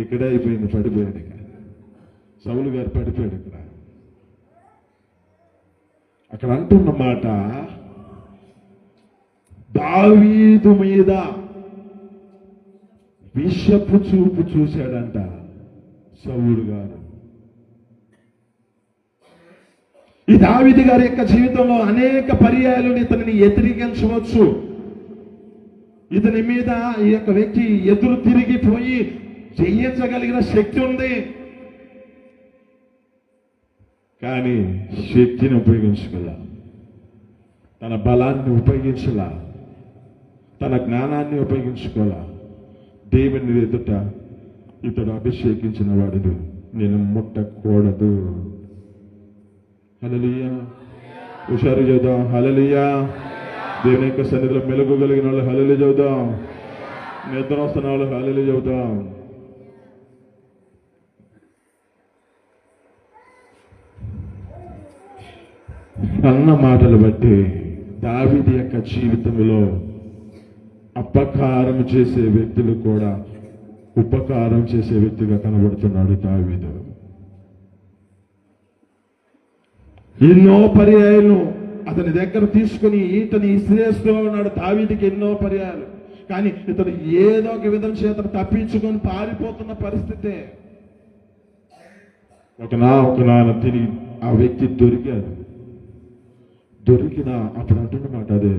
ఇక్కడే అయిపోయింది, పడిపోయాడు. ఇక సౌలు గారు పడిపోయాడు. అక్కడ అంటున్న మాట, దావీదు మీద విషపు చూపు చూశాడంట సౌలు గారు. ఈ దావీదు గారి యొక్క జీవితంలో అనేక పర్యాయాలు ఇతనిని వ్యతిరేకించవచ్చు. ఇతని మీద ఈ యొక్క వ్యక్తి ఎదురు తిరిగిపోయి జయించగలిగిన శక్తి ఉంది. కానీ శక్తిని ఉపయోగించగల, తన బలాన్ని ఉపయోగించల, తన జ్ఞానాన్ని ఉపయోగించుకోల. దేవుని ఎదుట ఇతడు అభిషేకించిన వాడు నేను ముట్టకూడదు. హల్లెలూయా. హుషారు చూద్దాం. హల్లెలూయా. దేవుని యొక్క సన్నిధిలో మెలుగుగలిగిన వాళ్ళు హల్లెలూయా చెబుదాం. నిద్ర వస్తున్న వాళ్ళు హల్లెలూయా చెబుదాం. అన్న మాటలు బట్టి దావీదు యొక్క జీవితంలో అపకారం చేసే వ్యక్తులు కూడా ఉపకారం చేసే వ్యక్తిగా కనబడుతున్నాడు దావీదు. ఎన్నో పర్యాయాలు అతని దగ్గర తీసుకుని ఇతని ఇసిరేస్తూ ఉన్నాడు దావీదుకి, ఎన్నో పర్యాయాలు. కానీ ఇతను ఏదో ఒక విధం చేత తప్పించుకొని పారిపోతున్న పరిస్థితే. ఒకనాన్న తిరిగి ఆ వ్యక్తి దొరికాడు. దొరికిన అప్పుడు అంటున్నమాట అదే,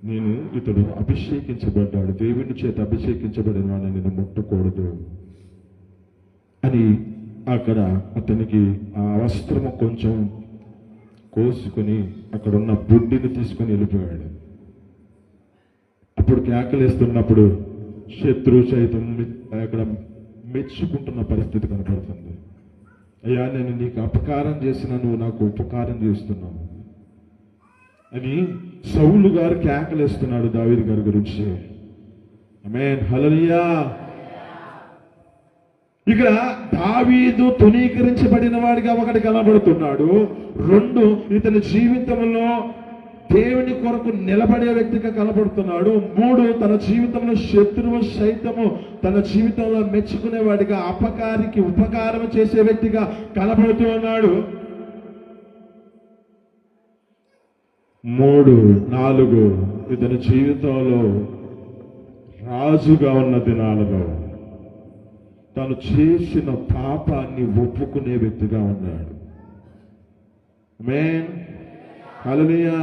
నేను ఇతడు అభిషేకించబడ్డాడు, దేవుని చేత అభిషేకించబడిన వాడిని నేను ముట్టకూడదు అని అక్కడ అతనికి ఆ వస్త్రము కొంచెం కోసుకొని అక్కడ ఉన్న బుడ్డిని తీసుకొని వెళ్ళిపోయాడు. అప్పుడు కేకలేస్తున్నప్పుడు శత్రువు సైతం అక్కడ మెచ్చుకుంటున్న పరిస్థితి కనపడుతుంది. అయ్యా, నేను నీకు అపకారం చేసిన, నువ్వు నాకు ఉపకారం చేస్తున్నావు అని సౌలు గారు కేకలేస్తున్నాడు దావీదు గారి గురించి. ఆమేన్. హల్లెలూయా. ఇక్కడ దావీదు తునీకరించబడిన వాడిగా ఒకటి కనబడుతున్నాడు. రెండు, ఇతని జీవితంలో దేవుని కొరకు నిలబడే వ్యక్తిగా కనబడుతున్నాడు. మూడు, తన జీవితంలో శత్రువు సైతము తన జీవితంలో మెచ్చుకునేవాడిగా, అపకారికి ఉపకారం చేసే వ్యక్తిగా కనబడుతూ ఉన్నాడు. 3, 4 ఇతని జీవితంలో రాజుగా ఉన్న దినాలలో తను చేసిన పాపాన్ని ఒప్పుకునే వ్యక్తిగా ఉన్నాడు. ఆమేన్. హల్లెలూయా.